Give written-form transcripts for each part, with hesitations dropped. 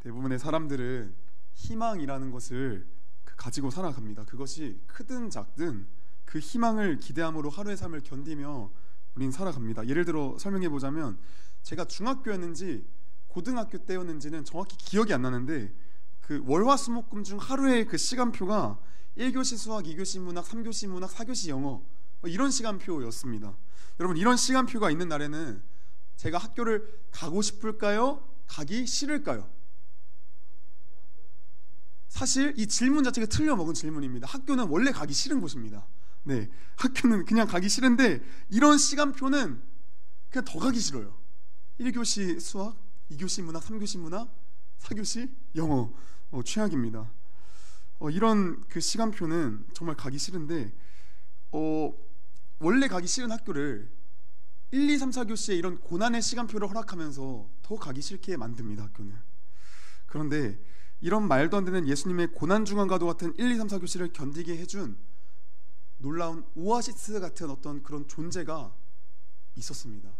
대부분의 사람들은 희망이라는 것을 가지고 살아갑니다. 그것이 크든 작든 그 희망을 기대함으로 하루의 삶을 견디며 우린 살아갑니다. 예를 들어 설명해 보자면, 제가 중학교였는지 고등학교 때였는지는 정확히 기억이 안 나는데, 그 월화수목금 중 하루의 그 시간표가 1교시 수학, 2교시 문학, 3교시 문학, 4교시 영어, 이런 시간표였습니다. 여러분, 이런 시간표가 있는 날에는 제가 학교를 가고 싶을까요? 가기 싫을까요? 사실 이 질문 자체가 틀려먹은 질문입니다. 학교는 원래 가기 싫은 곳입니다. 네, 학교는 그냥 가기 싫은데 이런 시간표는 그냥 더 가기 싫어요. 1교시 수학, 2교시 문학, 3교시 문학, 4교시 영어, 최악입니다. 이런 그 시간표는 정말 가기 싫은데, 원래 가기 싫은 학교를 1, 2, 3, 4교시에 이런 고난의 시간표를 허락하면서 더 가기 싫게 만듭니다. 학교는. 그런데 이런 말도 안 되는 예수님의 고난중환과도 같은 1, 2, 3, 4교시를 견디게 해준 놀라운 오아시스 같은 어떤 그런 존재가 있었습니다.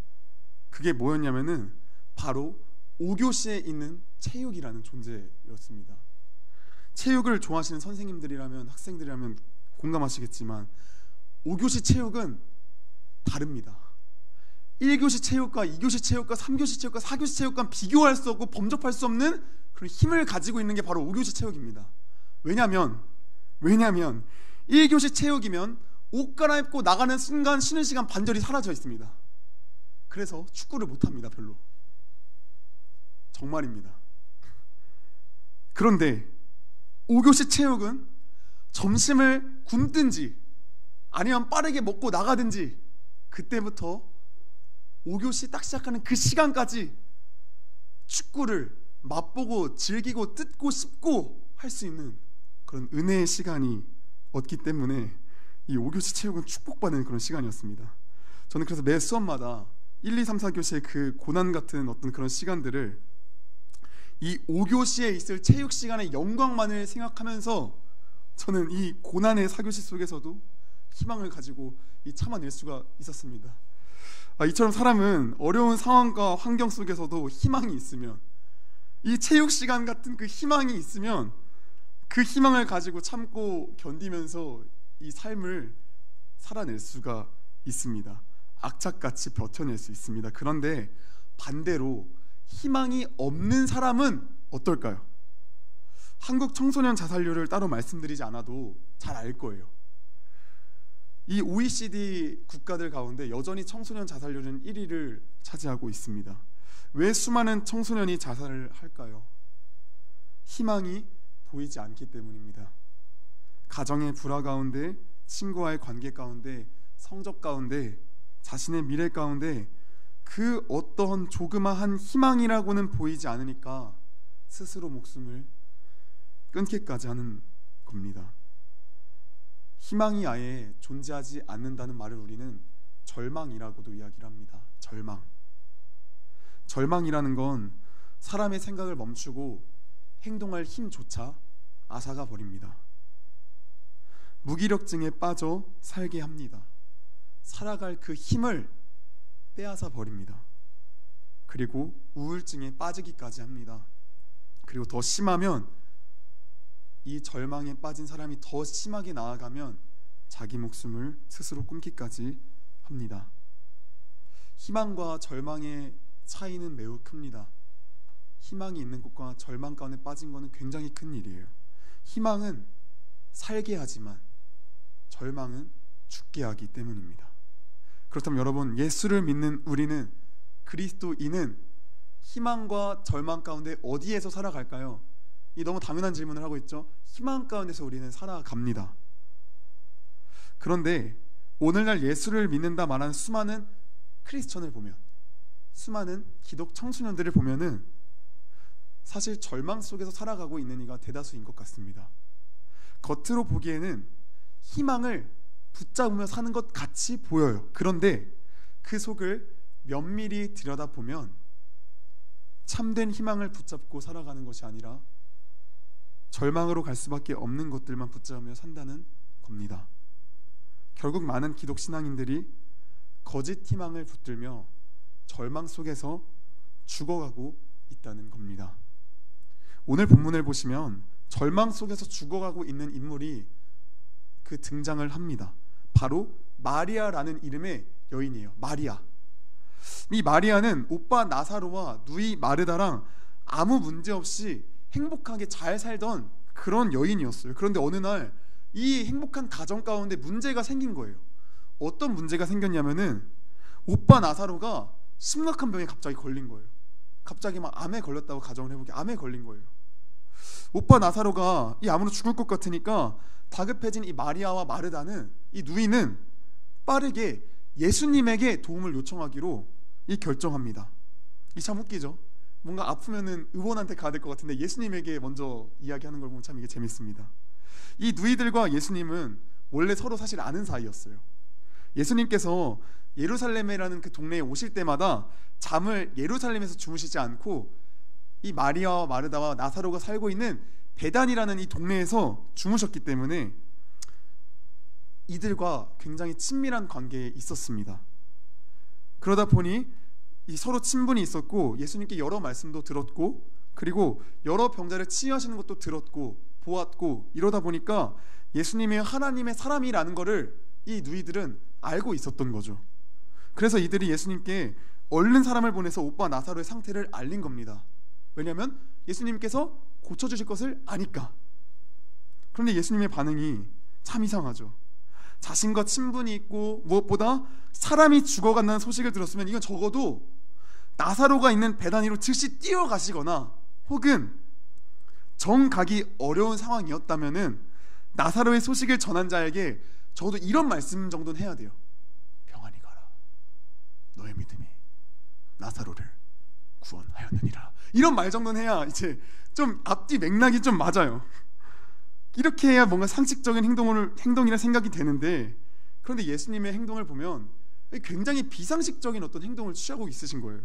그게 뭐였냐면은 바로 5교시에 있는 체육이라는 존재였습니다. 체육을 좋아하시는 선생님들이라면, 학생들이라면 공감하시겠지만 5교시 체육은 다릅니다. 1교시 체육과 2교시 체육과 3교시 체육과 4교시 체육과 비교할 수 없고 범접할 수 없는 그런 힘을 가지고 있는 게 바로 5교시 체육입니다. 왜냐하면 1교시 체육이면 옷 갈아입고 나가는 순간 쉬는 시간 반절이 사라져 있습니다. 그래서 축구를 못합니다. 별로. 정말입니다. 그런데 5교시 체육은 점심을 굶든지 아니면 빠르게 먹고 나가든지 그때부터 5교시 딱 시작하는 그 시간까지 축구를 맛보고 즐기고 뜯고 씹고 할 수 있는 그런 은혜의 시간이 없기 때문에 이 5교시 체육은 축복받는 그런 시간이었습니다. 저는 그래서 매 수업마다 1, 2, 3, 4교시의 그 고난 같은 어떤 그런 시간들을 이 5교시에 있을 체육 시간의 영광만을 생각하면서 저는 이 고난의 4교시 속에서도 희망을 가지고 참아낼 수가 있었습니다. 이처럼 사람은 어려운 상황과 환경 속에서도 희망이 있으면, 이 체육 시간 같은 그 희망이 있으면 그 희망을 가지고 참고 견디면서 이 삶을 살아낼 수가 있습니다. 악착같이 버텨낼 수 있습니다. 그런데 반대로 희망이 없는 사람은 어떨까요? 한국 청소년 자살률을 따로 말씀드리지 않아도 잘 알 거예요. 이 OECD 국가들 가운데 여전히 청소년 자살률은 1위를 차지하고 있습니다. 왜 수많은 청소년이 자살을 할까요? 희망이 보이지 않기 때문입니다. 가정의 불화 가운데, 친구와의 관계 가운데, 성적 가운데, 자신의 미래 가운데 그 어떠한 조그마한 희망이라고는 보이지 않으니까 스스로 목숨을 끊기까지 하는 겁니다. 희망이 아예 존재하지 않는다는 말을 우리는 절망이라고도 이야기를 합니다. 절망이라는 건 사람의 생각을 멈추고 행동할 힘조차 앗아가 버립니다. 무기력증에 빠져 살게 합니다. 살아갈 그 힘을 빼앗아 버립니다. 그리고 우울증에 빠지기까지 합니다. 그리고 더 심하면 이 절망에 빠진 사람이 더 심하게 나아가면 자기 목숨을 스스로 끊기까지 합니다. 희망과 절망의 차이는 매우 큽니다. 희망이 있는 곳과 절망 가운데 빠진 것은 굉장히 큰 일이에요. 희망은 살게 하지만 절망은 죽게 하기 때문입니다. 그렇다면 여러분, 예수를 믿는 우리는, 그리스도인은 희망과 절망 가운데 어디에서 살아갈까요? 이 너무 당연한 질문을 하고 있죠. 희망 가운데서 우리는 살아갑니다. 그런데 오늘날 예수를 믿는다 말하는 수많은 크리스천을 보면, 수많은 기독 청소년들을 보면은 사실 절망 속에서 살아가고 있는 이가 대다수인 것 같습니다. 겉으로 보기에는 희망을 붙잡으며 사는 것 같이 보여요. 그런데 그 속을 면밀히 들여다보면 참된 희망을 붙잡고 살아가는 것이 아니라 절망으로 갈 수밖에 없는 것들만 붙잡으며 산다는 겁니다. 결국 많은 기독 신앙인들이 거짓 희망을 붙들며 절망 속에서 죽어가고 있다는 겁니다. 오늘 본문을 보시면 절망 속에서 죽어가고 있는 인물이 그 등장을 합니다. 바로 마리아라는 이름의 여인이에요. 마리아. 이 마리아는 오빠 나사로와 누이 마르다랑 아무 문제 없이 행복하게 잘 살던 그런 여인이었어요. 그런데 어느 날 이 행복한 가정 가운데 문제가 생긴 거예요. 어떤 문제가 생겼냐면은 오빠 나사로가 심각한 병에 갑자기 걸린 거예요. 갑자기 막 암에 걸렸다고 가정을 해보게, 암에 걸린 거예요. 오빠 나사로가 이 암으로 죽을 것 같으니까 다급해진 이 마리아와 마르다는, 이 누이는 빠르게 예수님에게 도움을 요청하기로 이 결정합니다. 이 참 웃기죠. 뭔가 아프면은 의원한테 가야 될 것 같은데 예수님에게 먼저 이야기하는 걸 보면 참 이게 재밌습니다. 이 누이들과 예수님은 원래 서로 사실 아는 사이였어요. 예수님께서 예루살렘이라는 그 동네에 오실 때마다 잠을 예루살렘에서 주무시지 않고 이 마리아와 마르다와 나사로가 살고 있는 베단이라는 이 동네에서 주무셨기 때문에 이들과 굉장히 친밀한 관계에 있었습니다. 그러다 보니 이 서로 친분이 있었고 예수님께 여러 말씀도 들었고 그리고 여러 병자를 치유하시는 것도 들었고 보았고, 이러다 보니까 예수님이 하나님의 사람이라는 것을 이 누이들은 알고 있었던 거죠. 그래서 이들이 예수님께 얼른 사람을 보내서 오빠 나사로의 상태를 알린 겁니다. 왜냐하면 예수님께서 고쳐주실 것을 아니까. 그런데 예수님의 반응이 참 이상하죠. 자신과 친분이 있고 무엇보다 사람이 죽어간다는 소식을 들었으면 이건 적어도 나사로가 있는 베다니로 즉시 뛰어가시거나 혹은 정 가기 어려운 상황이었다면은 나사로의 소식을 전한 자에게 적어도 이런 말씀 정도는 해야 돼요. 평안히 가라. 너의 믿음이 나사로를 구원하였느니라. 이런 말 정도는 해야 이제 좀 앞뒤 맥락이 좀 맞아요. 이렇게 해야 뭔가 상식적인 행동이라 생각이 되는데, 그런데 예수님의 행동을 보면 굉장히 비상식적인 어떤 행동을 취하고 있으신 거예요.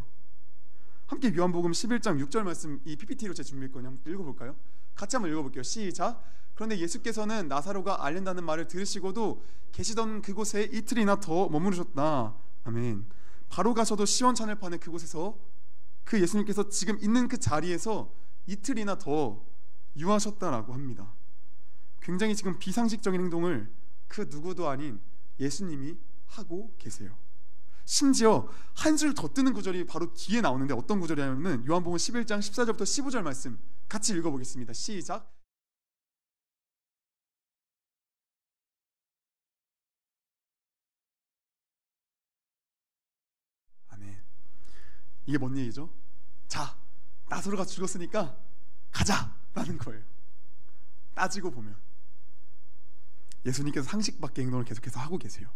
함께 요한복음 11장 6절 말씀, 이 PPT로 제가 준비했거든요. 한번 읽어볼까요? 같이 한번 읽어볼게요. 시작. 그런데 예수께서는 나사로가 앓는다는 말을 들으시고도 계시던 그곳에 이틀이나 더 머무르셨다. 아멘. 바로 가셔도 시원찮을 판에 그곳에서 그 예수님께서 지금 있는 그 자리에서 이틀이나 더 유하셨다라고 합니다. 굉장히 지금 비상식적인 행동을 그 누구도 아닌 예수님이 하고 계세요. 심지어 한술 더 뜨는 구절이 바로 뒤에 나오는데 어떤 구절이냐면 요한복음 11장 14절부터 15절 말씀 같이 읽어보겠습니다. 시작. 아멘. 이게 뭔 얘기죠? 자, 나사로가 죽었으니까 가자라는 거예요. 따지고 보면 예수님께서 상식 밖의 행동을 계속해서 하고 계세요.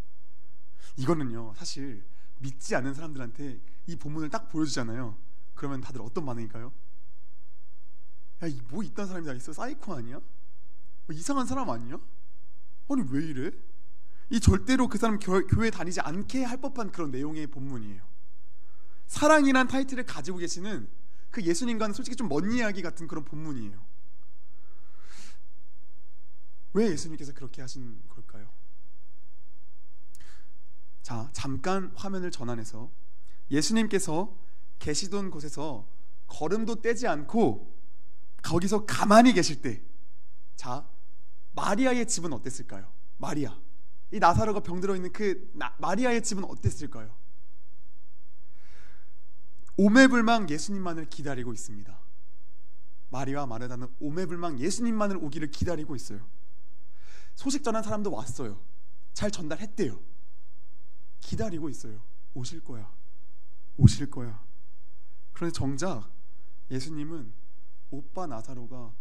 이거는요 사실 믿지 않는 사람들한테 이 본문을 딱 보여주잖아요. 그러면 다들 어떤 반응일까요? 야, 뭐 이딴 사람이 다 있어? 사이코 아니야? 뭐 이상한 사람 아니야? 아니 왜 이래? 이 절대로 그 사람 교회 다니지 않게 할 법한 그런 내용의 본문이에요. 사랑이란 타이틀을 가지고 계시는 그 예수님과는 솔직히 좀 먼 이야기 같은 그런 본문이에요. 왜 예수님께서 그렇게 하신 걸까요? 자, 잠깐 화면을 전환해서 예수님께서 계시던 곳에서 걸음도 떼지 않고 거기서 가만히 계실 때, 자, 마리아의 집은 어땠을까요? 마리아, 이 나사로가 병들어 있는 그 마리아의 집은 어땠을까요? 오매불망 예수님만을 기다리고 있습니다. 마리아와 마르다는 오매불망 예수님만을 오기를 기다리고 있어요. 소식 전한 사람도 왔어요. 잘 전달했대요. 기다리고 있어요. 오실 거야. 오실 거야. 그런데 정작 예수님은 오빠 나사로가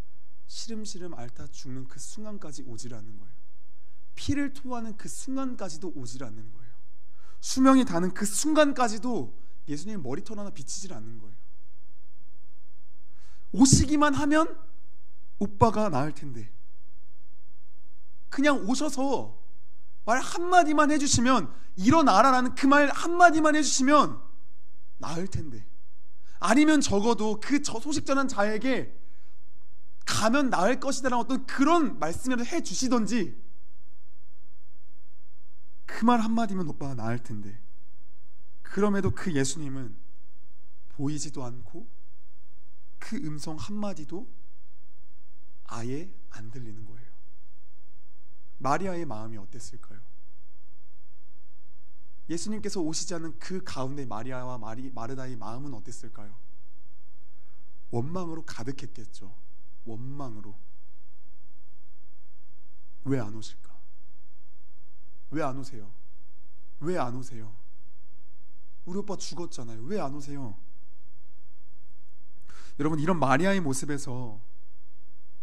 시름시름 앓다 죽는 그 순간까지 오질 않는 거예요. 피를 토하는 그 순간까지도 오질 않는 거예요. 수명이 다는 그 순간까지도 예수님 머리털 하나 비치질 않는 거예요. 오시기만 하면 오빠가 나을 텐데, 그냥 오셔서 말 한마디만 해주시면, 일어나라라는 그 말 한마디만 해주시면 나을 텐데, 아니면 적어도 그 소식 전한 자에게 가면 나을 것이다라는 어떤 그런 말씀이라도 해주시던지, 그 말 한마디면 오빠가 나을 텐데, 그럼에도 그 예수님은 보이지도 않고 그 음성 한마디도 아예 안 들리는 거예요. 마리아의 마음이 어땠을까요? 예수님께서 오시지 않는 그 가운데 마리아와 마르다의 마음은 어땠을까요? 원망으로 가득했겠죠. 원망으로. 왜 안 오실까? 왜 안 오세요? 왜 안 오세요? 우리 오빠 죽었잖아요. 왜 안 오세요? 여러분, 이런 마리아의 모습에서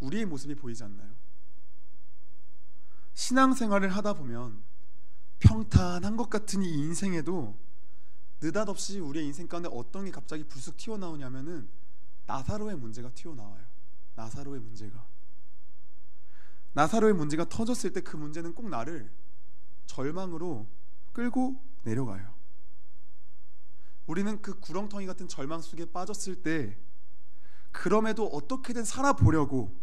우리의 모습이 보이지 않나요? 신앙생활을 하다 보면 평탄한 것 같은 이 인생에도 느닷없이 우리의 인생 가운데 어떤 게 갑자기 불쑥 튀어나오냐면은 나사로의 문제가 튀어나와요. 나사로의 문제가 터졌을 때 그 문제는 꼭 나를 절망으로 끌고 내려가요. 우리는 그 구렁텅이 같은 절망 속에 빠졌을 때 그럼에도 어떻게든 살아보려고,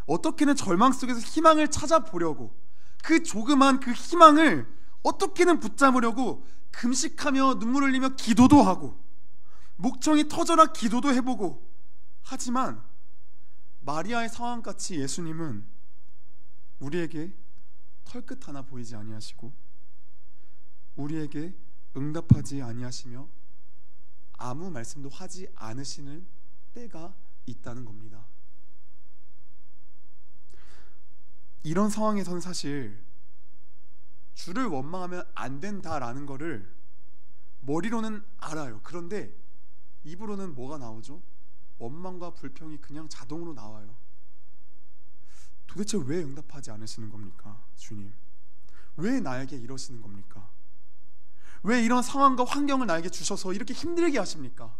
어떻게든 절망 속에서 희망을 찾아보려고, 그 조그만 그 희망을 어떻게든 붙잡으려고 금식하며 눈물 흘리며 기도도 하고 목청이 터져라 기도도 해보고, 하지만 마리아의 상황같이 예수님은 우리에게 털끝 하나 보이지 아니하시고 우리에게 응답하지 아니하시며 아무 말씀도 하지 않으시는 때가 있다는 겁니다. 이런 상황에서는 사실 주를 원망하면 안 된다라는 거를 머리로는 알아요. 그런데 입으로는 뭐가 나오죠? 원망과 불평이 그냥 자동으로 나와요. 도대체 왜 응답하지 않으시는 겁니까? 주님, 왜 나에게 이러시는 겁니까? 왜 이런 상황과 환경을 나에게 주셔서 이렇게 힘들게 하십니까?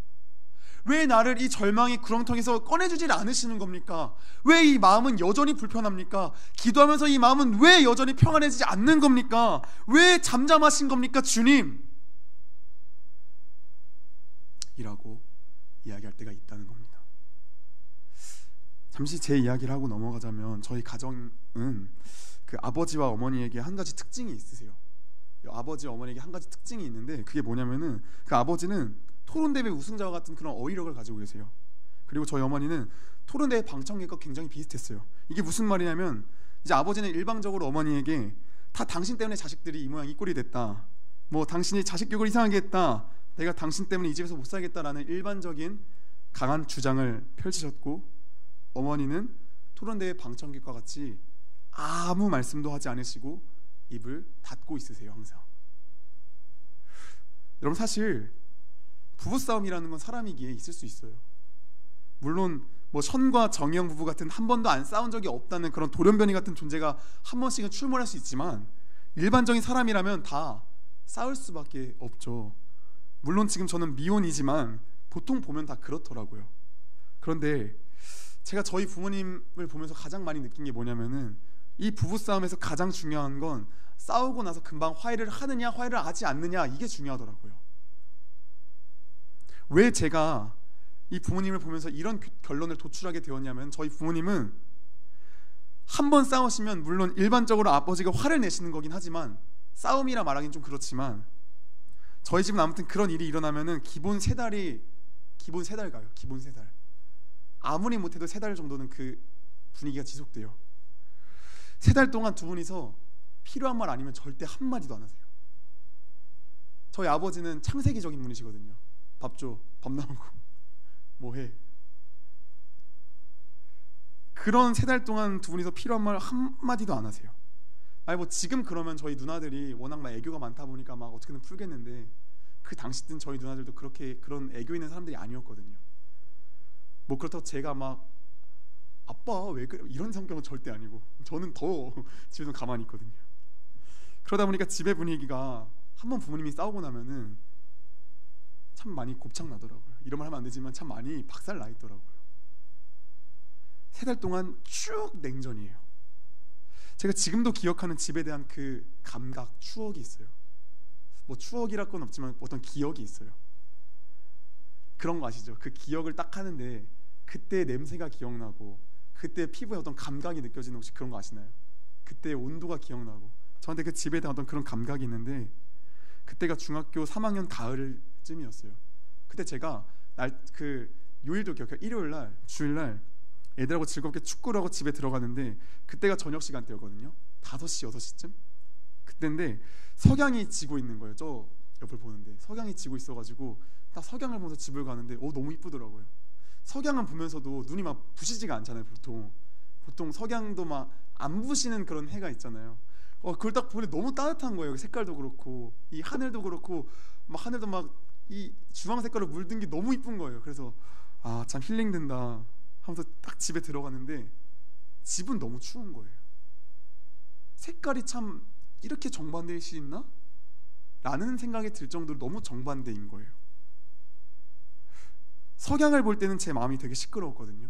왜 나를 이 절망의 구렁텅이에서 꺼내주질 않으시는 겁니까? 왜 이 마음은 여전히 불편합니까? 기도하면서 이 마음은 왜 여전히 평안해지지 않는 겁니까? 왜 잠잠하신 겁니까, 주님? 이라고 이야기할 때가 있다는 겁니다. 잠시 제 이야기를 하고 넘어가자면, 저희 가정은 그 아버지와 어머니에게 한 가지 특징이 있으세요. 아버지 어머니에게 한 가지 특징이 있는데, 그게 뭐냐면은 그 아버지는 토론대회 우승자와 같은 그런 어휘력을 가지고 계세요. 그리고 저희 어머니는 토론대회 방청객과 굉장히 비슷했어요. 이게 무슨 말이냐면, 이제 아버지는 일방적으로 어머니에게 다 당신 때문에 자식들이 이 모양 이 꼴이 됐다, 뭐 당신이 자식 교육을 이상하게 했다, 내가 당신 때문에 이 집에서 못 살겠다라는 일반적인 강한 주장을 펼치셨고, 어머니는 토론대회 방청객과 같이 아무 말씀도 하지 않으시고 입을 닫고 있으세요, 항상. 여러분, 사실 부부싸움이라는 건 사람이기에 있을 수 있어요. 물론 뭐 션과 정영 부부 같은 한 번도 안 싸운 적이 없다는 그런 돌연변이 같은 존재가 한 번씩은 출몰할 수 있지만, 일반적인 사람이라면 다 싸울 수밖에 없죠. 물론 지금 저는 미혼이지만 보통 보면 다 그렇더라고요. 그런데 제가 저희 부모님을 보면서 가장 많이 느낀 게 뭐냐면은, 이 부부싸움에서 가장 중요한 건 싸우고 나서 금방 화해를 하느냐 화해를 하지 않느냐, 이게 중요하더라고요. 왜 제가 이 부모님을 보면서 이런 결론을 도출하게 되었냐면, 저희 부모님은 한 번 싸우시면 물론 일반적으로 아버지가 화를 내시는 거긴 하지만, 싸움이라 말하긴 좀 그렇지만 저희 집은 아무튼 그런 일이 일어나면은 기본 세 달 가요. 기본 3달. 아무리 못해도 3달 정도는 그 분위기가 지속돼요. 3달 동안 두 분이서 필요한 말 아니면 절대 한마디도 안 하세요. 저희 아버지는 창세기적인 분이시거든요. 밥 줘, 밥 나오고 뭐해. 그런 3달 동안 두 분이서 필요한 말 한마디도 안 하세요. 아니 뭐 지금 그러면 저희 누나들이 워낙 막 애교가 많다 보니까 막 어떻게든 풀겠는데, 그 당시 땐 저희 누나들도 그렇게 그런 애교 있는 사람들이 아니었거든요. 뭐 그렇다고 제가 막 아빠 왜 그래 이런 성격은 절대 아니고, 저는 더 집에서 가만히 있거든요. 그러다 보니까 집의 분위기가 한번 부모님이 싸우고 나면은 참 많이 곱창 나더라고요. 이런 말 하면 안 되지만 참 많이 박살 나 있더라고요. 3달 동안 쭉 냉전이에요. 제가 지금도 기억하는 집에 대한 그 감각, 추억이 있어요. 뭐 추억이랄 건 없지만 어떤 기억이 있어요. 그런 거 아시죠? 그 기억을 딱 하는데 그때 냄새가 기억나고, 그때 피부에 어떤 감각이 느껴지는, 혹시 그런 거 아시나요? 그때 온도가 기억나고. 저한테 그 집에 대한 어떤 그런 감각이 있는데, 그때가 중학교 3학년 가을쯤이었어요. 그때 제가 그 요일도 기억해요. 일요일 날, 주일 날 애들하고 즐겁게 축구를 하고 집에 들어가는데 그때가 저녁 시간대였거든요. 5시, 6시쯤 그때인데 석양이 지고 있는 거예요. 저 옆을 보는데 석양이 지고 있어가지고 딱 석양을 보면서 집을 가는데 너무 이쁘더라고요. 석양을 보면서도 눈이 막 부시지가 않잖아요. 보통 석양도 막 안 부시는 그런 해가 있잖아요. 그걸 딱 보니 너무 따뜻한 거예요. 색깔도 그렇고 이 하늘도 그렇고 막 하늘도 막 이 주황 색깔로 물든 게 너무 이쁜 거예요. 그래서 참 힐링된다 하면서 딱 집에 들어갔는데 집은 너무 추운 거예요. 색깔이 참 이렇게 정반대일 수 있나? 라는 생각이 들 정도로 너무 정반대인 거예요. 석양을 볼 때는 제 마음이 되게 시끄러웠거든요.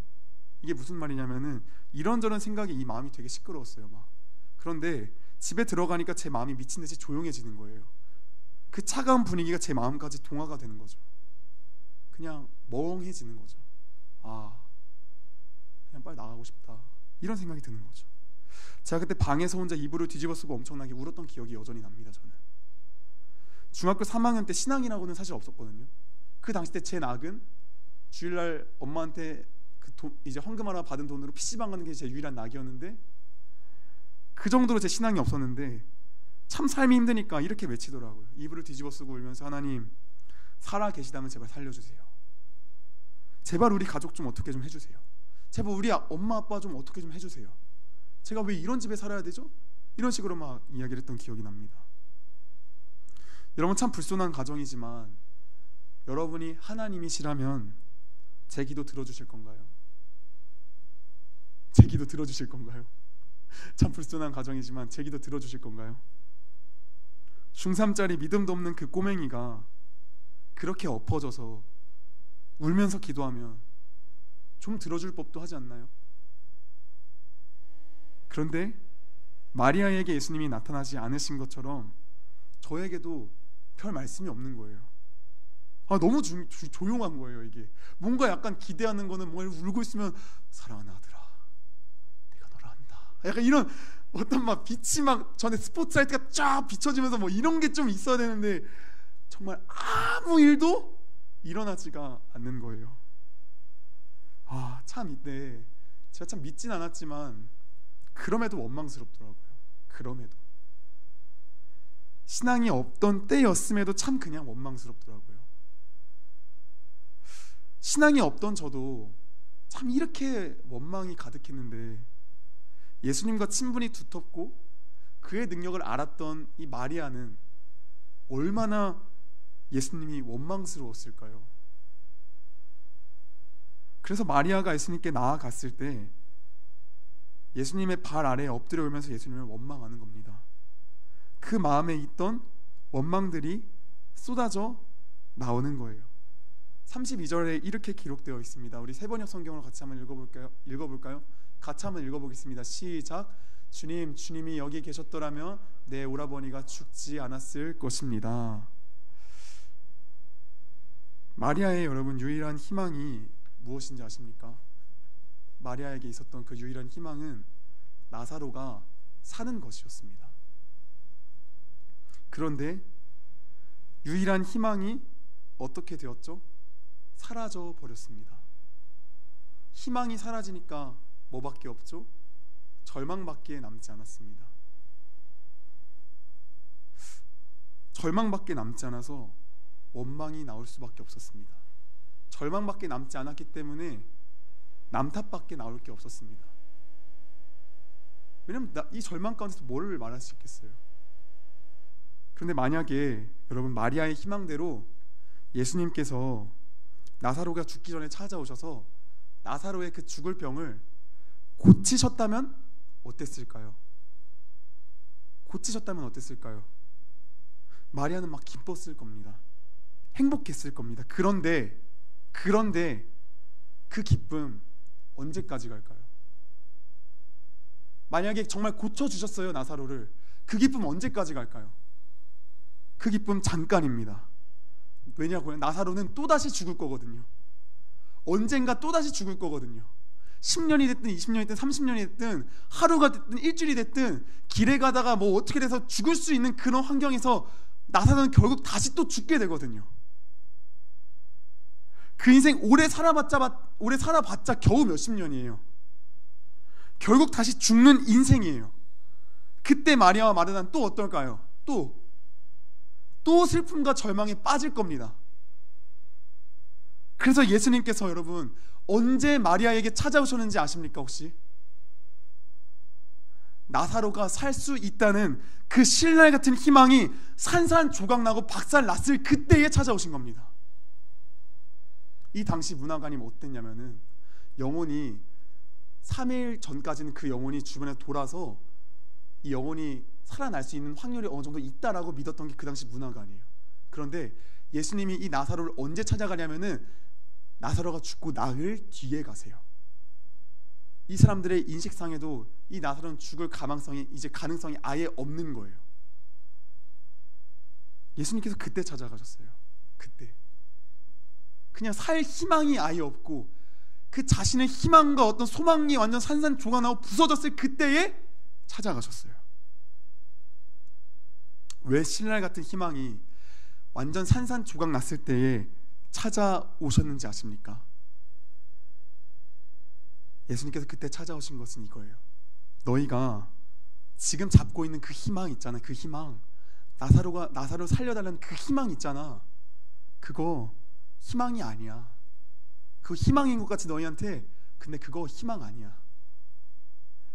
이게 무슨 말이냐면은 이런저런 생각이 이 마음이 되게 시끄러웠어요. 막. 그런데 집에 들어가니까 제 마음이 미친 듯이 조용해지는 거예요. 그 차가운 분위기가 제 마음까지 동화가 되는 거죠. 그냥 멍해지는 거죠. 그냥 빨리 나가고 싶다 이런 생각이 드는 거죠. 제가 그때 방에서 혼자 이불을 뒤집어 쓰고 엄청나게 울었던 기억이 여전히 납니다. 저는 중학교 3학년 때 신앙이라고는 사실 없었거든요. 그 당시 때 제 낙은 주일날 엄마한테 이제 헌금 하나 받은 돈으로 PC방 가는 게 제 유일한 낙이었는데 그 정도로 제 신앙이 없었는데 참 삶이 힘드니까 이렇게 외치더라고요. 이불을 뒤집어 쓰고 울면서 하나님 살아 계시다면 제발 살려주세요. 제발 우리 가족 좀 어떻게 좀 해주세요. 제발 우리 엄마 아빠 좀 어떻게 좀 해주세요. 제가 왜 이런 집에 살아야 되죠? 이런 식으로 막 이야기를 했던 기억이 납니다. 여러분 참 불손한 가정이지만 여러분이 하나님이시라면 제 기도 들어주실 건가요? 제 기도 들어주실 건가요? 참 불손한 가정이지만 제 기도 들어주실 건가요? 중3짜리 믿음도 없는 그 꼬맹이가 그렇게 엎어져서 울면서 기도하면 좀 들어줄 법도 하지 않나요? 그런데 마리아에게 예수님이 나타나지 않으신 것처럼 저에게도 별 말씀이 없는 거예요. 너무 조용한 거예요. 이게 뭔가 약간 기대하는 거는 뭔가 울고 있으면 사랑하는 아들아 내가 너를 안다 약간 이런 어떤 막 빛이 막 전에 스포트라이트가 쫙 비춰지면서 뭐 이런 게 좀 있어야 되는데 정말 아무 일도 일어나지가 않는 거예요. 참 이때 제가 참 믿진 않았지만 그럼에도 원망스럽더라고요. 그럼에도 신앙이 없던 때였음에도 참 그냥 원망스럽더라고요. 신앙이 없던 저도 참 이렇게 원망이 가득했는데 예수님과 친분이 두텁고 그의 능력을 알았던 이 마리아는 얼마나 예수님이 원망스러웠을까요? 그래서 마리아가 예수님께 나아갔을 때 예수님의 발 아래에 엎드려 울면서 예수님을 원망하는 겁니다. 그 마음에 있던 원망들이 쏟아져 나오는 거예요. 32절에 이렇게 기록되어 있습니다. 우리 세번역 성경으로 같이 한번 읽어볼까요? 같이 한번 읽어보겠습니다. 시작. 주님이 여기 계셨더라면 내 오라버니가 죽지 않았을 것입니다. 마리아의 여러분 유일한 희망이 무엇인지 아십니까? 마리아에게 있었던 그 유일한 희망은 나사로가 사는 것이었습니다. 그런데 유일한 희망이 어떻게 되었죠? 사라져 버렸습니다. 희망이 사라지니까 뭐밖에 없죠? 절망밖에 남지 않았습니다. 절망밖에 남지 않아서 원망이 나올 수밖에 없었습니다. 절망밖에 남지 않았기 때문에 남 탓밖에 나올 게 없었습니다. 왜냐면 이 절망 가운데서 뭘 말할 수 있겠어요? 그런데 만약에 여러분 마리아의 희망대로 예수님께서 나사로가 죽기 전에 찾아오셔서 나사로의 그 죽을 병을 고치셨다면 어땠을까요? 고치셨다면 어땠을까요? 마리아는 막 기뻤을 겁니다. 행복했을 겁니다. 그런데 그 기쁨 언제까지 갈까요? 만약에 정말 고쳐주셨어요 나사로를, 그 기쁨 언제까지 갈까요? 그 기쁨 잠깐입니다. 왜냐고요? 나사로는 또다시 죽을 거거든요. 언젠가 또다시 죽을 거거든요. 10년이 됐든 20년이 됐든 30년이 됐든 하루가 됐든 일주일이 됐든 길에 가다가 뭐 어떻게 돼서 죽을 수 있는 그런 환경에서 나사로는 결국 다시 또 죽게 되거든요. 그 인생 오래 살아봤자 겨우 몇십 년이에요. 결국 다시 죽는 인생이에요. 그때 마리아와 마르다는 또 어떨까요? 또 슬픔과 절망에 빠질 겁니다. 그래서 예수님께서 여러분 언제 마리아에게 찾아오셨는지 아십니까 혹시? 나사로가 살 수 있다는 그 신랄 같은 희망이 산산조각나고 박살났을 그때에 찾아오신 겁니다. 이 당시 문화관이 어땠냐면은 영혼이 3일 전까지는 그 영혼이 주변에 돌아서 이 영혼이 살아날 수 있는 확률이 어느 정도 있다라고 믿었던 게 그 당시 문화관이에요. 그런데 예수님이 이 나사로를 언제 찾아가냐면은 나사로가 죽고 나흘 뒤에 가세요. 이 사람들의 인식상에도 이 나사로는 죽을 가능성이 아예 없는 거예요. 예수님께서 그때 찾아가셨어요. 그때 그냥 살 희망이 아예 없고 그 자신의 희망과 어떤 소망이 완전 산산조각나고 부서졌을 그때에 찾아가셨어요. 왜 신랄 같은 희망이 완전 산산조각 났을 때에 찾아오셨는지 아십니까? 예수님께서 그때 찾아오신 것은 이거예요. 너희가 지금 잡고 있는 그 희망 있잖아. 그 희망, 나사로 살려달라는 그 희망 있잖아. 그거 희망이 아니야. 그거 희망인 것 같이 너희한테, 근데 그거 희망 아니야.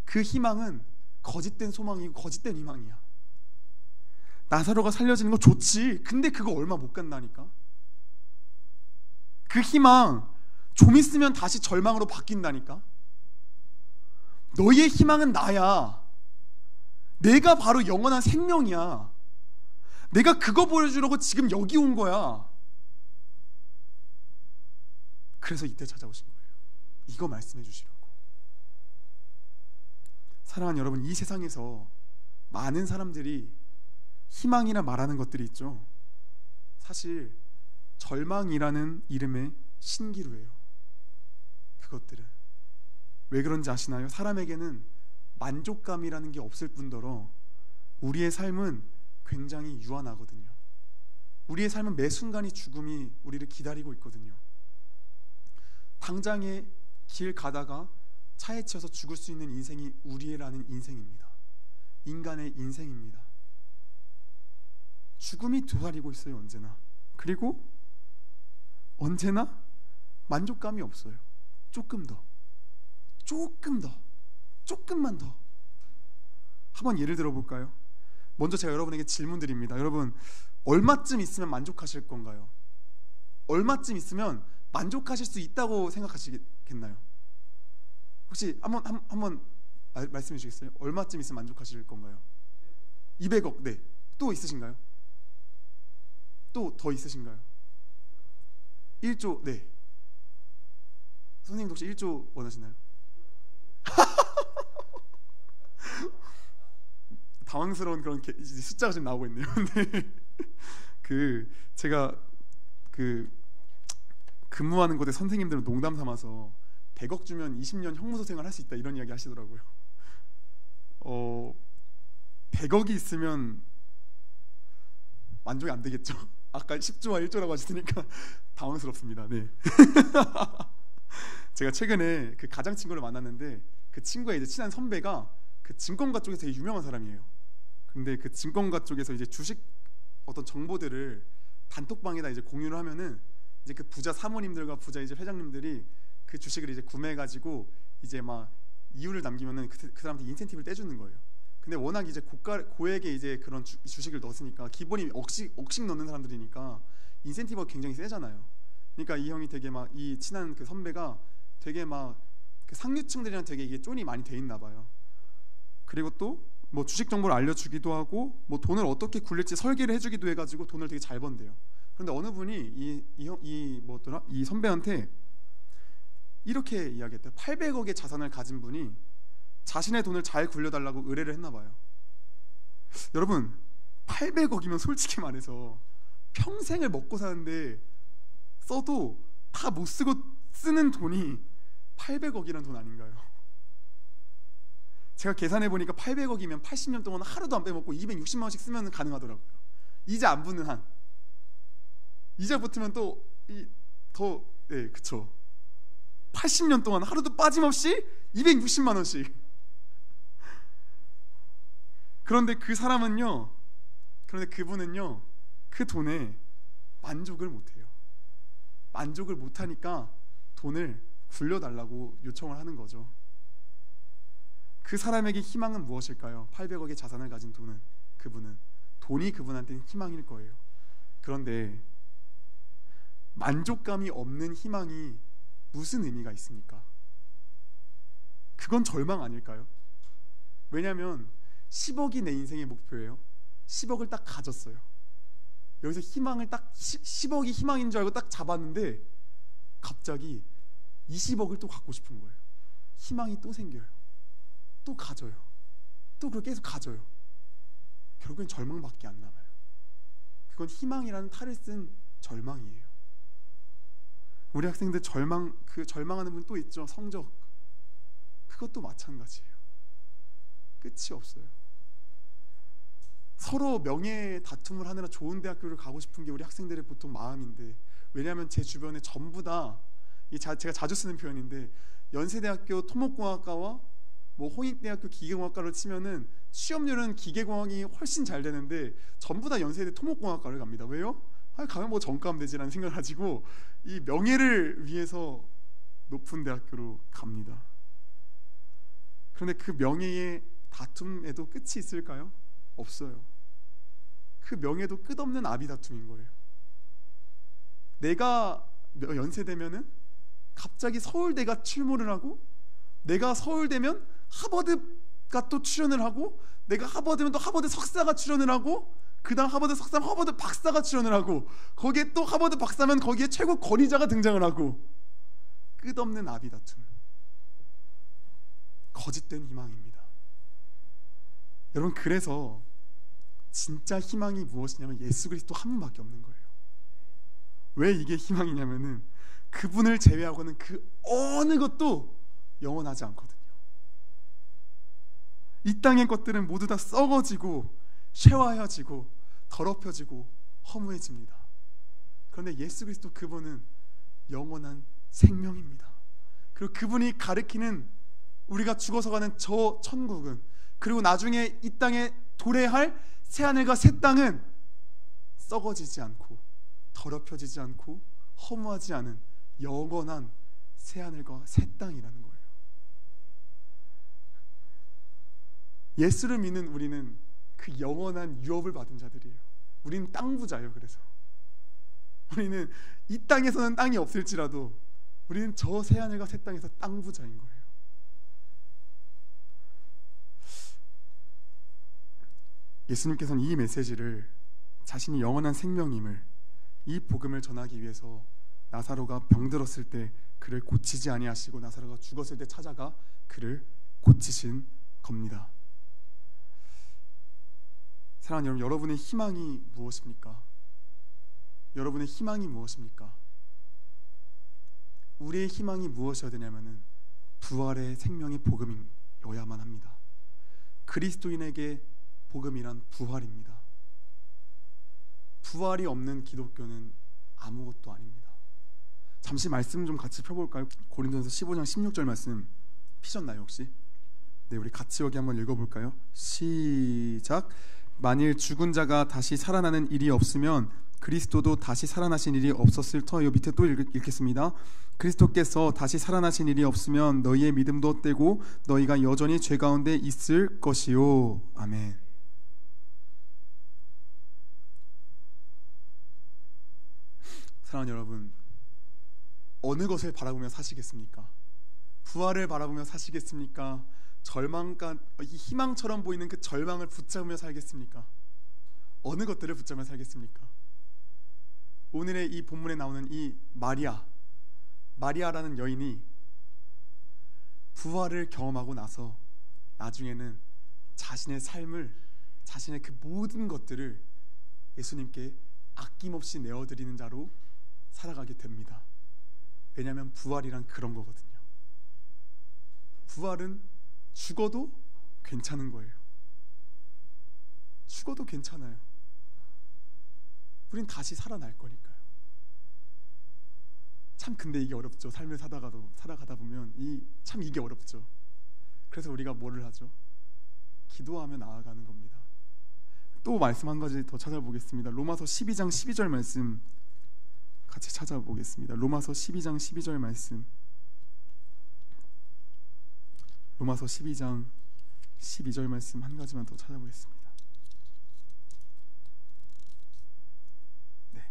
그 희망은 거짓된 소망이고 거짓된 희망이야. 나사로가 살려지는 거 좋지. 근데 그거 얼마 못 간다니까. 그 희망 좀 있으면 다시 절망으로 바뀐다니까. 너희의 희망은 나야. 내가 바로 영원한 생명이야. 내가 그거 보여주려고 지금 여기 온 거야. 그래서 이때 찾아오신 거예요. 이거 말씀해 주시려고. 사랑하는 여러분, 이 세상에서 많은 사람들이 희망이라 말하는 것들이 있죠. 사실 절망이라는 이름의 신기루예요. 그것들은 왜 그런지 아시나요? 사람에게는 만족감이라는 게 없을 뿐더러 우리의 삶은 굉장히 유한하거든요. 우리의 삶은 매 순간이 죽음이 우리를 기다리고 있거든요. 당장에 길 가다가 차에 치여서 죽을 수 있는 인생이 우리라는 인생입니다. 인간의 인생입니다. 죽음이 도사리고 있어요. 언제나. 그리고 언제나 만족감이 없어요. 조금만 더. 한번 예를 들어볼까요? 먼저 제가 여러분에게 질문 드립니다. 여러분, 얼마쯤 있으면 만족하실 건가요? 얼마쯤 있으면 만족하실 수 있다고 생각하시겠나요? 혹시 한번 말씀해 주시겠어요? 얼마쯤 있으면 만족하실 건가요? 200억. 네. 또 있으신가요? 또 더 있으신가요? 1조. 네. 선생님도 혹시 1조 원하시나요? 당황스러운 그런 숫자가 지금 나오고 있네요. 네. 제가 근무하는 곳에 선생님들은 농담 삼아서 100억 주면 20년 형무소 생활 할 수 있다 이런 이야기 하시더라고요. 100억이 있으면 만족이 안 되겠죠. 아까 10조와 1조라고 하시니까 당황스럽습니다. 네. 제가 최근에 그 가장 친구를 만났는데 그 친구의 이제 친한 선배가 그 증권가 쪽에서 되게 유명한 사람이에요. 근데 그 증권가 쪽에서 이제 주식 어떤 정보들을 단톡방에다 이제 공유를 하면은 이제 그 부자 사모님들과 부자 이제 회장님들이 그 주식을 이제 구매해가지고 이제 막 이유를 남기면은 그 사람한테 인센티브를 떼주는 거예요. 근데 워낙 이제 고액의 이제 그런 주식을 넣었으니까 기본이 억씩 넣는 사람들이니까 인센티브가 굉장히 세잖아요. 그러니까 이 형이 되게 막 이 친한 그 선배가 되게 막 그 상류층들이랑 되게 이게 쫀이 많이 돼 있나 봐요. 그리고 또 뭐 주식 정보를 알려주기도 하고 뭐 돈을 어떻게 굴릴지 설계를 해주기도 해가지고 돈을 되게 잘 번대요. 그런데 어느 분이 이 선배한테 이렇게 이야기했대요. 800억의 자산을 가진 분이 자신의 돈을 잘 굴려달라고 의뢰를 했나 봐요. 여러분, 800억이면 솔직히 말해서 평생을 먹고 사는데 써도 다 못 쓰고 쓰는 돈이 800억이란 돈 아닌가요? 제가 계산해 보니까 800억이면 80년 동안 하루도 안 빼먹고 260만 원씩 쓰면 가능하더라고요. 이자 안 붙는 한. 이자 붙으면 또 네, 그쵸. 80년 동안 하루도 빠짐없이 260만 원씩. 그런데 그분은요 그 돈에 만족을 못해요. 만족을 못하니까 돈을 굴려달라고 요청을 하는 거죠. 그 사람에게 희망은 무엇일까요? 800억의 자산을 가진 그분은 돈이 그분한테는 희망일 거예요. 그런데 만족감이 없는 희망이 무슨 의미가 있습니까? 그건 절망 아닐까요? 왜냐하면 10억이 내 인생의 목표예요. 10억을 딱 가졌어요. 여기서 희망을 딱 10억이 희망인 줄 알고 딱 잡았는데 갑자기 20억을 또 갖고 싶은 거예요. 희망이 또 생겨요. 또 가져요. 또 그걸 계속 가져요. 결국엔 절망밖에 안 남아요. 그건 희망이라는 탈을 쓴 절망이에요. 우리 학생들 절망하는 분 또 있죠. 성적. 그것도 마찬가지예요. 끝이 없어요. 서로 명예 다툼을 하느라 좋은 대학교를 가고 싶은 게 우리 학생들의 보통 마음인데, 왜냐하면 제 주변에 전부 다 제가 자주 쓰는 표현인데, 연세대학교 토목공학과와 홍익대학교 기계공학과를 치면은 취업률은 기계공학이 훨씬 잘 되는데 전부 다 연세대 토목공학과를 갑니다. 왜요? 가면 전과하면 되지라는 생각을 가지고 이 명예를 위해서 높은 대학교로 갑니다. 그런데 그 명예의 다툼에도 끝이 있을까요? 없어요. 그 명예도 끝없는 아비다툼인 거예요. 내가 연세대면은 갑자기 서울대가 출몰을 하고, 내가 서울대면 하버드가 또 출연을 하고, 내가 하버드면 또 하버드 석사가 출연을 하고, 그 다음 하버드 석사면 하버드 박사가 출연을 하고, 거기에 또 하버드 박사면 거기에 최고 권위자가 등장을 하고, 끝없는 아비다툼, 거짓된 희망입니다. 여러분, 그래서 진짜 희망이 무엇이냐면 예수 그리스도 한 분밖에 없는 거예요. 왜 이게 희망이냐면은 그분을 제외하고는 그 어느 것도 영원하지 않거든요. 이 땅의 것들은 모두 다 썩어지고 쇠화해지고 더럽혀지고 허무해집니다. 그런데 예수 그리스도 그분은 영원한 생명입니다. 그리고 그분이 가리키는 우리가 죽어서 가는 저 천국은, 그리고 나중에 이 땅에 도래할 새하늘과 새 땅은 썩어지지 않고 더럽혀지지 않고 허무하지 않은 영원한 새하늘과 새 땅이라는 거예요. 예수를 믿는 우리는 그 영원한 유업을 받은 자들이에요. 우리는 땅 부자예요. 그래서 우리는 이 땅에서는 땅이 없을지라도 우리는 저 새하늘과 새 땅에서 땅 부자인 거예요. 예수님께서는 이 메시지를 자신이 영원한 생명임을, 이 복음을 전하기 위해서 나사로가 병들었을 때 그를 고치지 아니하시고 나사로가 죽었을 때 찾아가 그를 고치신 겁니다. 사랑하는 여러분, 여러분의 희망이 무엇입니까? 여러분의 희망이 무엇입니까? 우리의 희망이 무엇이어야 되냐면은 부활의 생명의 복음이어야만 합니다. 그리스도인에게 복음이란 부활입니다. 부활이 없는 기독교는 아무것도 아닙니다. 잠시 말씀 좀 같이 펴볼까요? 고린도전서 15장 16절 말씀 피셨나요 혹시? 네, 우리 같이 여기 한번 읽어볼까요? 시작. 만일 죽은 자가 다시 살아나는 일이 없으면 그리스도도 다시 살아나신 일이 없었을 터요. 밑에 또 읽겠습니다. 그리스도께서 다시 살아나신 일이 없으면 너희의 믿음도 떼고 너희가 여전히 죄 가운데 있을 것이요. 아멘. 사랑하는 여러분, 어느 것을 바라보며 사시겠습니까? 부활을 바라보며 사시겠습니까? 이 희망처럼 보이는 그 절망을 붙잡으며 살겠습니까? 어느 것들을 붙잡으며 살겠습니까? 오늘의 이 본문에 나오는 이 마리아라는 여인이 부활을 경험하고 나서 나중에는 자신의 삶을, 자신의 그 모든 것들을 예수님께 아낌없이 내어드리는 자로 살아가게 됩니다. 왜냐하면 부활이란 그런 거거든요. 부활은 죽어도 괜찮은 거예요. 죽어도 괜찮아요. 우린 다시 살아날 거니까요. 참 근데 이게 어렵죠. 삶을 살아가다 보면 참 이게 어렵죠. 그래서 우리가 뭐를 하죠? 기도하며 나아가는 겁니다. 또 말씀 한 가지 더 찾아보겠습니다. 로마서 12장 12절 말씀 같이 찾아보겠습니다. 로마서 12장 12절 말씀. 로마서 12장 12절 말씀 한 가지만 더 찾아보겠습니다. 네.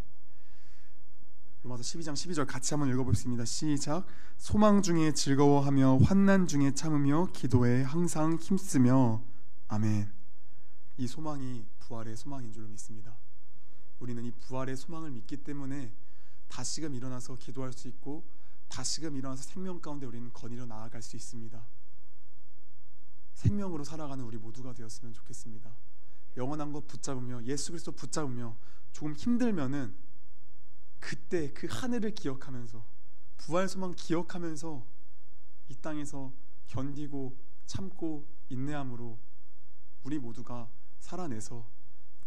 로마서 12장 12절 같이 한번 읽어보겠습니다. 시작. 소망 중에 즐거워하며 환난 중에 참으며 기도에 항상 힘쓰며. 아멘. 이 소망이 부활의 소망인 줄로 믿습니다. 우리는 이 부활의 소망을 믿기 때문에 다시금 일어나서 기도할 수 있고 다시금 일어나서 생명 가운데 우리는 거닐어 나아갈 수 있습니다. 생명으로 살아가는 우리 모두가 되었으면 좋겠습니다. 영원한 것 붙잡으며 예수 그리스도 붙잡으며 조금 힘들면은 그때 그 하늘을 기억하면서 부활 소망 기억하면서 이 땅에서 견디고 참고 인내함으로 우리 모두가 살아내서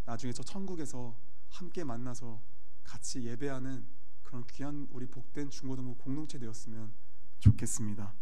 나중에 저 천국에서 함께 만나서 같이 예배하는 그런 귀한 우리 복된 중고등부 공동체 되었으면 좋겠습니다.